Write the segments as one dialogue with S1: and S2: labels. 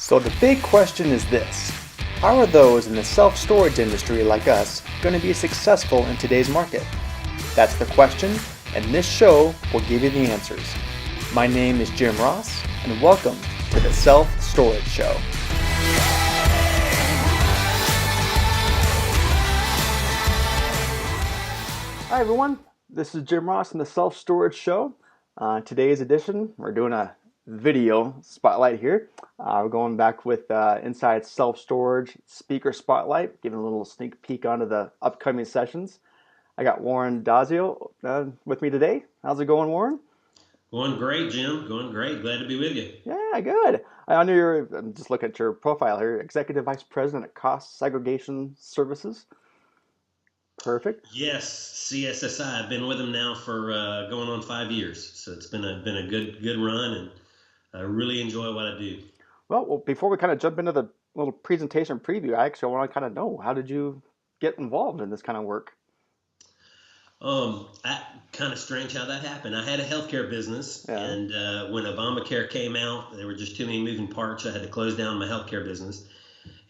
S1: So the big question is this: how are those in the self-storage industry like us going to be successful in today's market? That's the question, and this show will give you the answers. My name is Jim Ross, and welcome to the Self-Storage Show. Hi everyone, this is Jim Ross in the Self-Storage Show. Today's edition, we're doing a video spotlight here. We're going back with Inside Self-Storage Speaker Spotlight, giving a little sneak peek onto the upcoming sessions. I got Warren Dazzio with me today. How's it going, Warren?
S2: Going great, Jim. Going great. Glad to be with you.
S1: Yeah, good. I know I'm just looking at your profile here, Executive Vice President at Cost Segregation Services. Perfect.
S2: Yes, CSSI. I've been with them now for going on 5 years, so it's been a good run, and I really enjoy what I do.
S1: Well, before we kind of jump into the little presentation preview, I actually want to kind of know, how did you get involved in this kind of work?
S2: Kind of strange how that happened. I had a healthcare business,
S1: Yeah.
S2: and when Obamacare came out, there were just too many moving parts. I had to close down my healthcare business.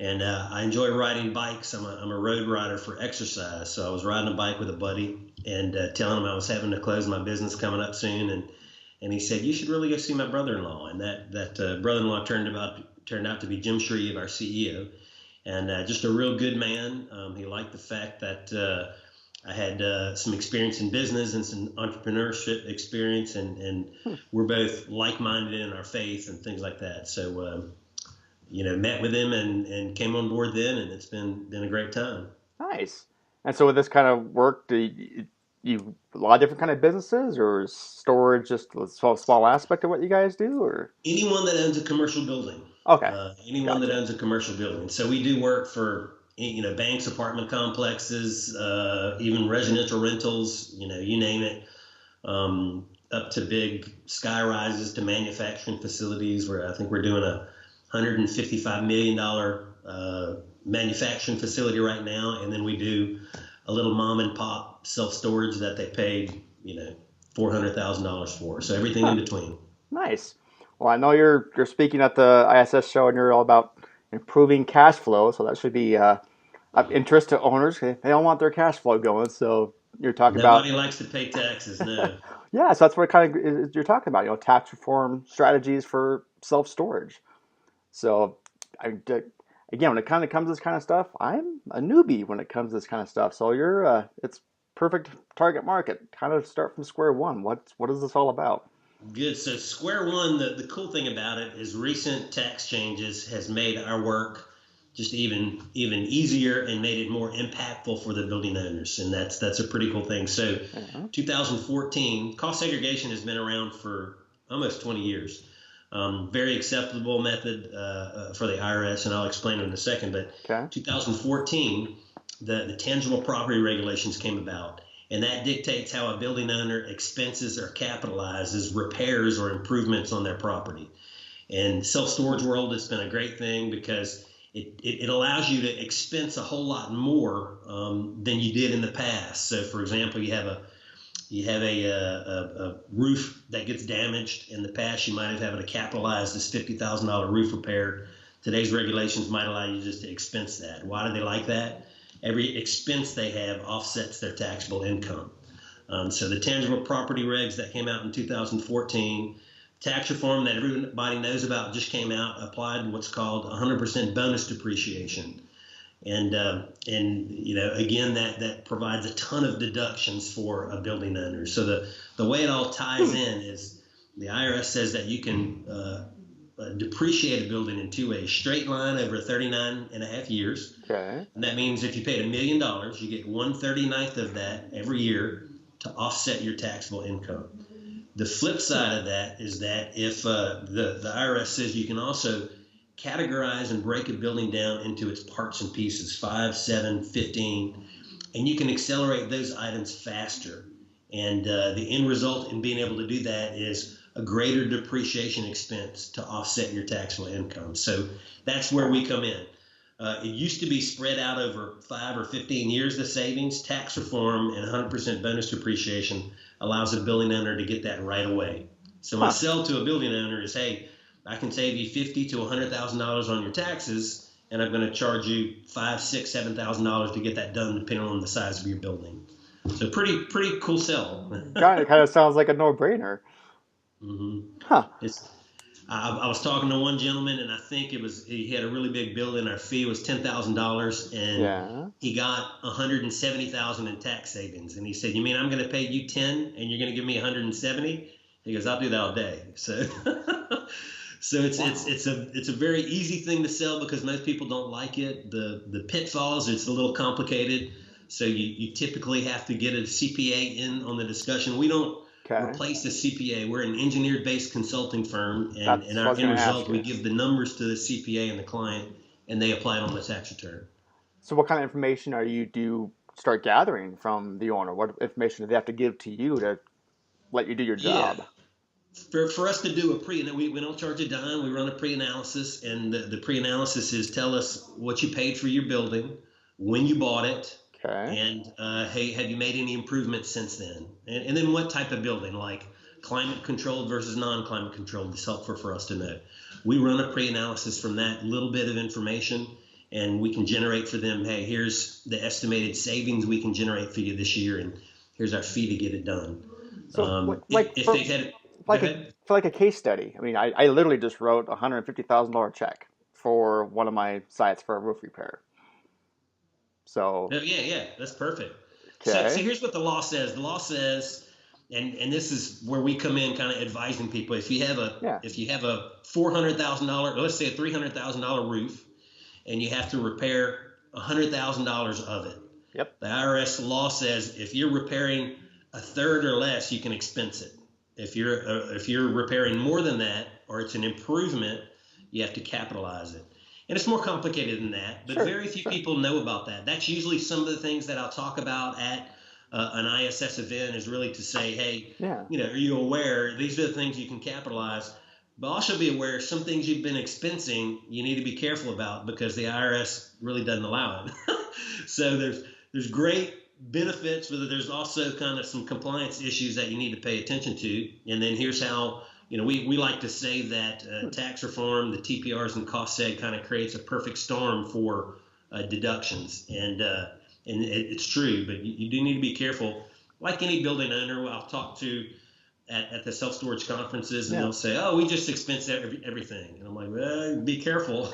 S2: And I enjoy riding bikes. I'm a road rider for exercise. So I was riding a bike with a buddy and telling him I was having to close my business coming up soon. And he said, "You should really go see my brother-in-law." And that brother-in-law turned out to be Jim Shreve, our CEO, and just a real good man. He liked the fact that I had some experience in business and some entrepreneurship experience, and we're both like-minded in our faith and things like that. So met with him and came on board then, and it's been a great time.
S1: Nice. And so with this kind of work, do you a lot of different kind of businesses, or is storage just a small aspect of what you guys do, or?
S2: Anyone that owns a commercial building.
S1: Okay.
S2: Anyone that
S1: Gotcha.
S2: owns a commercial building. So we do work for banks, apartment complexes, even residential rentals. You name it. Up to big sky rises to manufacturing facilities, where I think we're doing a $155 million manufacturing facility right now, and then we do a little mom and pop self storage that they paid $400,000 for. So everything in between.
S1: Nice. Well, I know you're speaking at the ISS show, and you're all about improving cash flow, so that should be of interest to owners. They don't want their cash flow going, so you're talking about.
S2: Nobody likes to pay taxes, no.
S1: Yeah, so that's what kind of you're talking about. Tax reform strategies for self storage. So, again, when it kind of comes to this kind of stuff, I'm a newbie when it comes to this kind of stuff. So it's perfect target market. Kind of start from square one. What is this all about?
S2: Good. So square one, the cool thing about it is recent tax changes has made our work just even easier and made it more impactful for the building owners, and that's a pretty cool thing. So, 2014, cost segregation has been around for almost 20 years. Very acceptable method for the IRS, and I'll explain it in a second. But
S1: Okay.
S2: 2014, the tangible property regulations came about, and that dictates how a building owner expenses or capitalizes repairs or improvements on their property. And self-storage world, it's been a great thing because it allows you to expense a whole lot more than you did in the past. So, for example, you have a roof that gets damaged. In the past, you might have had to capitalize this $50,000 roof repair. Today's regulations might allow you just to expense that. Why do they like that? Every expense they have offsets their taxable income. So the tangible property regs that came out in 2014, tax reform that everybody knows about just came out, applied what's called 100% bonus depreciation. And again, that provides a ton of deductions for a building owner. So the way it all ties in is the IRS says that you can depreciate a building in two ways: straight line over 39 and a half years.
S1: Okay.
S2: And that means if you paid $1 million, you get 1/39th of that every year to offset your taxable income. The flip side of that is that if the IRS says you can also categorize and break a building down into its parts and pieces, 5, 7, 15, and you can accelerate those items faster. And the end result in being able to do that is a greater depreciation expense to offset your taxable income. So that's where we come in. It used to be spread out over 5 or 15 years, the savings. Tax reform and 100% bonus depreciation allows a building owner to get that right away. So my sell to a building owner is, hey, I can save you $50,000 to $100,000 on your taxes, and I'm going to charge you $5,000, $6,000, $7,000 to get that done, depending on the size of your building. So pretty cool sell.
S1: Kind of sounds like a no-brainer.
S2: hmm
S1: Huh.
S2: It's I was talking to one gentleman, and I think he had a really big building. Our fee was $10,000, and
S1: Yeah.
S2: he got $170,000 in tax savings. And he said, "You mean I'm going to pay you 10, and you're going to give me 170?" He goes, "I'll do that all day." So, so
S1: Wow.
S2: it's a very easy thing to sell because most people don't like it. The pitfalls, it's a little complicated. So you typically have to get a CPA in on the discussion. We don't
S1: Okay.
S2: replace the CPA. We're an engineer-based consulting firm, and in
S1: That's what I
S2: our
S1: was
S2: end
S1: going to ask
S2: result, we
S1: you.
S2: give the numbers to the CPA and the client, and they apply it on the tax return.
S1: So what kind of information do you start gathering from the owner? What information do they have to give to you to let you do your
S2: Yeah,
S1: job?
S2: for us to do we don't charge a dime. We run a pre-analysis, and the pre-analysis is tell us what you paid for your building, when you bought it,
S1: Okay.
S2: and hey, have you made any improvements since then? And then what type of building, like climate controlled versus non-climate controlled, is helpful for us to know. We run a pre-analysis from that little bit of information, and we can generate for them, hey, here's the estimated savings we can generate for you this year, and here's our fee to get it done.
S1: So
S2: If they've had, go
S1: like a
S2: ahead.
S1: for like a case study. I mean, I literally just wrote a $150,000 check for one of my sites for a roof repair. So
S2: No, yeah, that's perfect. So
S1: okay.
S2: here's what the law says. The law says, and this is where we come in, kind of advising people.
S1: Yeah.
S2: If you have a $400,000, let's say a $300,000 roof, and you have to repair $100,000 of it,
S1: Yep.
S2: the IRS law says if you're repairing a third or less, you can expense it. If you're repairing more than that, or it's an improvement, you have to capitalize it. And it's more complicated than that, but
S1: Sure.
S2: very few
S1: Sure.
S2: people know about that. That's usually some of the things that I'll talk about at an ISS event, is really to say, hey,
S1: Yeah.
S2: are you aware these are the things you can capitalize? But also be aware some things you've been expensing you need to be careful about because the IRS really doesn't allow it. So there's great benefits, but there's also kind of some compliance issues that you need to pay attention to. And then here's how, we like to say that tax reform, the TPRs and cost seg kind of creates a perfect storm for deductions. And it's true, but you do need to be careful. Like any building owner, I'll talk to at the self-storage conferences, and
S1: Yeah.
S2: they'll say, "Oh, we just expense everything," and I'm like, "Well, be careful."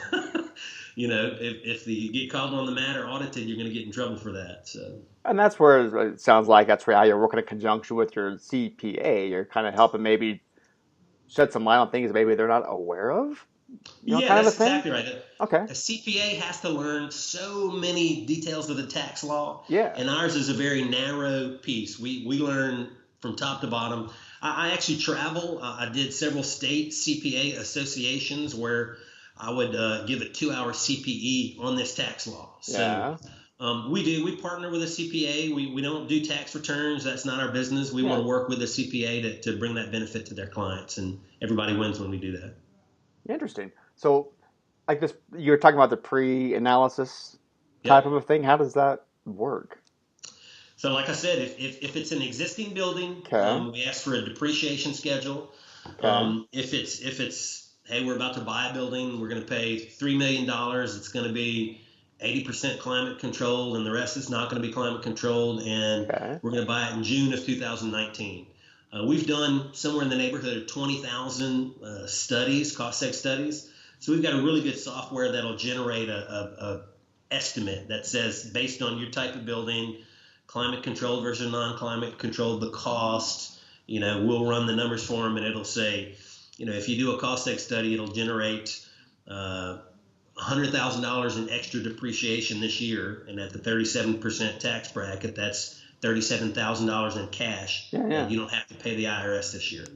S2: If you get called on the matter, audited, you're going to get in trouble for that. So
S1: And that's where it sounds like that's where how you're working in conjunction with your CPA. You're kind of helping maybe shed some light on things maybe they're not aware of.
S2: yeah,
S1: Kind of a
S2: that's
S1: thing.
S2: exactly right.
S1: Okay.
S2: A CPA has to learn so many details of the tax law,
S1: Yeah.
S2: and ours is a very narrow piece. We learn from top to bottom. I actually travel. I did several state CPA associations where I would give a 2-hour CPE on this tax law. So
S1: Yeah.
S2: we partner with a CPA. We don't do tax returns. That's not our business. We want
S1: Yeah.
S2: to work with a CPA to bring that benefit to their clients, and everybody wins when we do that.
S1: Interesting. So, like this, you're talking about the pre-analysis type of
S2: Yep.
S1: a thing. How does that work?
S2: So, like I said, if it's an existing building,
S1: Okay.
S2: we ask for a depreciation schedule.
S1: Okay.
S2: If it's hey, we're about to buy a building, we're going to pay $3 million. It's going to be 80% climate controlled, and the rest is not going to be climate controlled, and
S1: Okay.
S2: we're going to buy it in June of 2019. We've done somewhere in the neighborhood of 20,000 studies, cost seg studies. So we've got a really good software that'll generate a estimate that says based on your type of building, climate controlled versus non-climate controlled, the cost. We'll run the numbers for them, and it'll say, if you do a cost seg study, it'll generate $100,000 in extra depreciation this year, and at the 37% tax bracket, that's $37,000 in cash
S1: Yeah.
S2: that
S1: Yeah.
S2: you don't have to pay the IRS this year.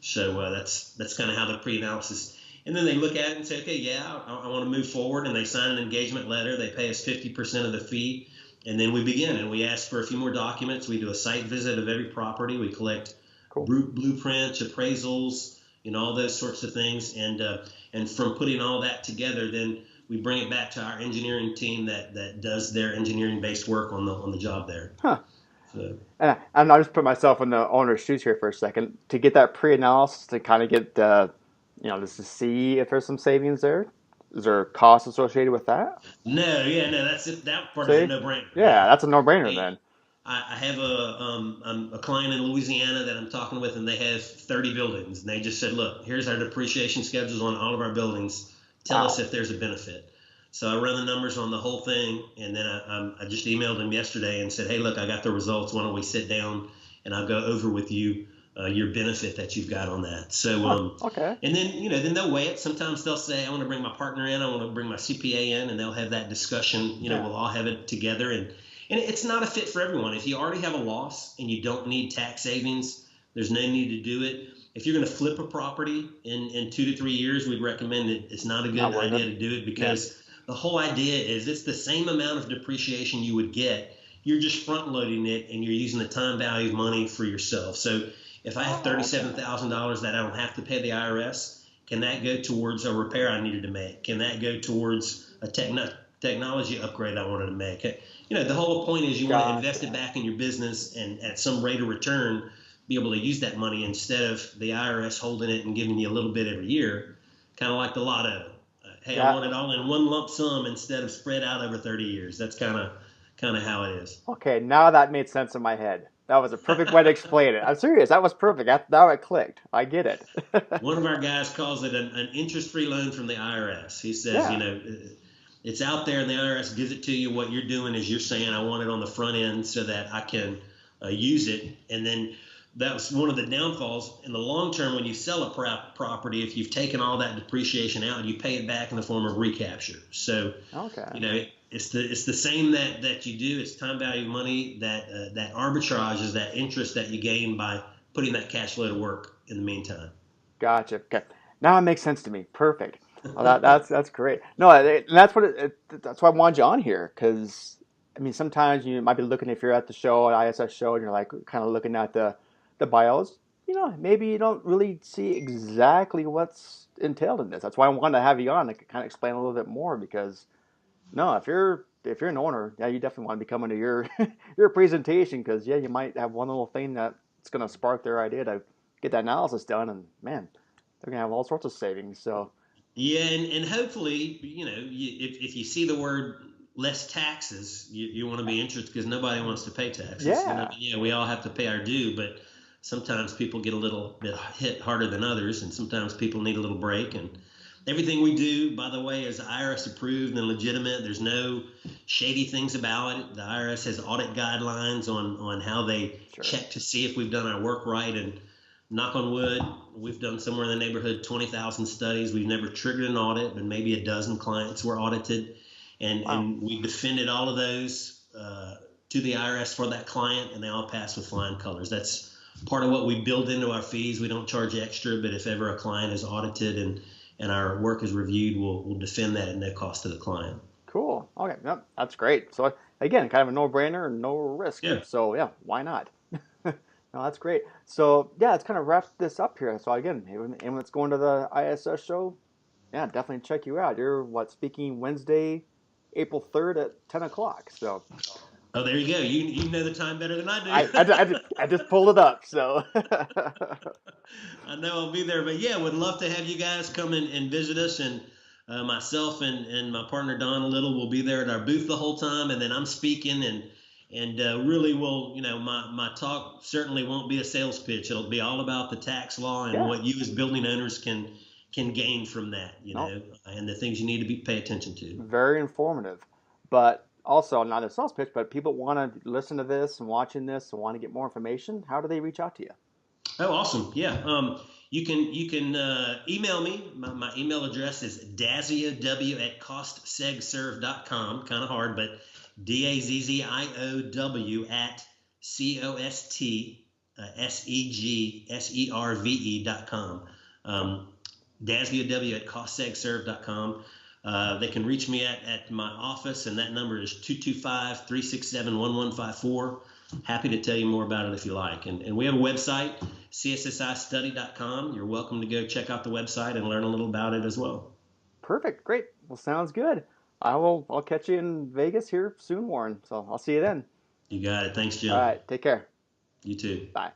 S2: So that's kind of how the pre-analysis. And then they look at it and say, okay, yeah, I want to move forward, and they sign an engagement letter. They pay us 50% of the fee, and then we begin. And we ask for a few more documents. We do a site visit of every property. We collect
S1: Cool.
S2: blueprints, appraisals, all those sorts of things. And from putting all that together, then we bring it back to our engineering team that does their engineering-based work on the job there.
S1: Huh.
S2: So
S1: And I'll just put myself in the owner's shoes here for a second to get that pre-analysis to kind of get just to see if there's some savings there? Is there cost associated with that?
S2: No, yeah, no, that's it. That part is a
S1: See?
S2: no-brainer.
S1: Yeah,
S2: Yeah.
S1: that's a no-brainer
S2: Hey,
S1: then.
S2: I have a client in Louisiana that I'm talking with, and they have 30 buildings, and they just said, "Look, here's our depreciation schedules on all of our buildings. Tell us
S1: Wow.
S2: if there's a benefit." So I run the numbers on the whole thing, and then I just emailed him yesterday and said, "Hey, look, I got the results. Why don't we sit down and I'll go over with you your benefit that you've got on that." So,
S1: Oh, okay.
S2: and then then they'll weigh it. Sometimes they'll say, "I want to bring my partner in. I want to bring my CPA in," and they'll have that discussion.
S1: Yeah.
S2: We'll all have it together, and it's not a fit for everyone. If you already have a loss and you don't need tax savings, there's no need to do it. If you're going to flip a property in 2 to 3 years, we'd recommend it. It's not a
S1: Not
S2: good
S1: worth it.
S2: idea to do it
S1: Yeah.
S2: because the whole idea is it's the same amount of depreciation you would get. You're just front loading it and you're using the time value of money for yourself. So if I have
S1: Oh, okay.
S2: $37,000 that I don't have to pay the IRS, can that go towards a repair I needed to make? Can that go towards a technology upgrade I wanted to make? The whole point is you want to invest it
S1: Gotcha.
S2: back in your business and at some rate of return be able to use that money instead of the IRS holding it and giving you a little bit every year, kind of like the lotto. Hey, I
S1: Yeah.
S2: want it all in one lump sum instead of spread out over 30 years. That's kind of how it is.
S1: Okay, now that made sense in my head. That was a perfect way to explain it. I'm serious. That was perfect. Now it clicked. I get it.
S2: One of our guys calls it an interest-free loan from the IRS. He says,
S1: Yeah.
S2: it's out there and the IRS gives it to you. What you're doing is you're saying, I want it on the front end so that I can use it. And then that was one of the downfalls in the long term when you sell a property. If you've taken all that depreciation out, you pay it back in the form of recapture. So,
S1: Okay.
S2: it's the same that you do. It's time value of money. That arbitrage is that interest that you gain by putting that cash flow to work in the meantime.
S1: Gotcha. Okay. Now it makes sense to me. Perfect. Well, that's great. No, and that's that's why I wanted you on here because I mean sometimes you might be looking if you're at the show, at ISS show, and you're like kind of looking at the bios. Maybe you don't really see exactly what's entailed in this. That's why I wanted to have you on to kind of explain a little bit more because no, if you're an owner, yeah, you definitely want to be coming to your your presentation because yeah, you might have one little thing that's going to spark their idea to get that analysis done, and man, they're going to have all sorts of savings. So
S2: Yeah, and hopefully, if you see the word less taxes, you want to be interested because nobody wants to pay taxes.
S1: yeah,
S2: Yeah, we all have to pay our due, but sometimes people get a little bit hit harder than others, and sometimes people need a little break. And everything we do, by the way, is IRS approved and legitimate. There's no shady things about it. The IRS has audit guidelines on how they
S1: sure.
S2: check to see if we've done our work right. And knock on wood, we've done somewhere in the neighborhood 20,000 studies. We've never triggered an audit, but maybe a dozen clients were audited, and
S1: Wow.
S2: we defended all of those to the IRS for that client, and they all passed with flying colors. That's part of what we build into our fees. We don't charge extra, but if ever a client is audited and our work is reviewed, we'll defend that at no cost to the client.
S1: Cool. Okay. Yep. That's great. So again, kind of a no-brainer, no risk.
S2: Yeah.
S1: So yeah, why not? No, that's great. So yeah, let's kind of wrap this up here. So again, anyone that's going to the ISS show, yeah, definitely check you out. You're speaking Wednesday, April 3rd at 10 o'clock. So
S2: Oh, there you go. You know the time better than I do.
S1: I just pulled it up. So
S2: I know I'll be there, but yeah, would love to have you guys come and visit us. And myself and my partner Don Little will be there at our booth the whole time, and then I'm speaking and really will my talk certainly won't be a sales pitch. It'll be all about the tax law and
S1: yeah,
S2: what you as building owners can gain from that,
S1: no,
S2: and the things you need to pay attention to.
S1: very informative. But also not a sales pitch, but people want to listen to this and watching this and want to get more information. How do they reach out to you?
S2: Oh, awesome! Yeah, you can email me. My email address is dazziow at costsegserve.com. Kind of hard, but dazziow at costsegserve.com. Dazziow at costsegserve.com. They can reach me at my office, and that number is 225-367-1154. Happy to tell you more about it if you like. And we have a website, cssistudy.com. You're welcome to go check out the website and learn a little about it as well.
S1: Perfect. Great. Well, sounds good. I'll catch you in Vegas here soon, Warren. So I'll see you then.
S2: You got it. Thanks,
S1: All
S2: Jim.
S1: right. Take care.
S2: You too.
S1: Bye.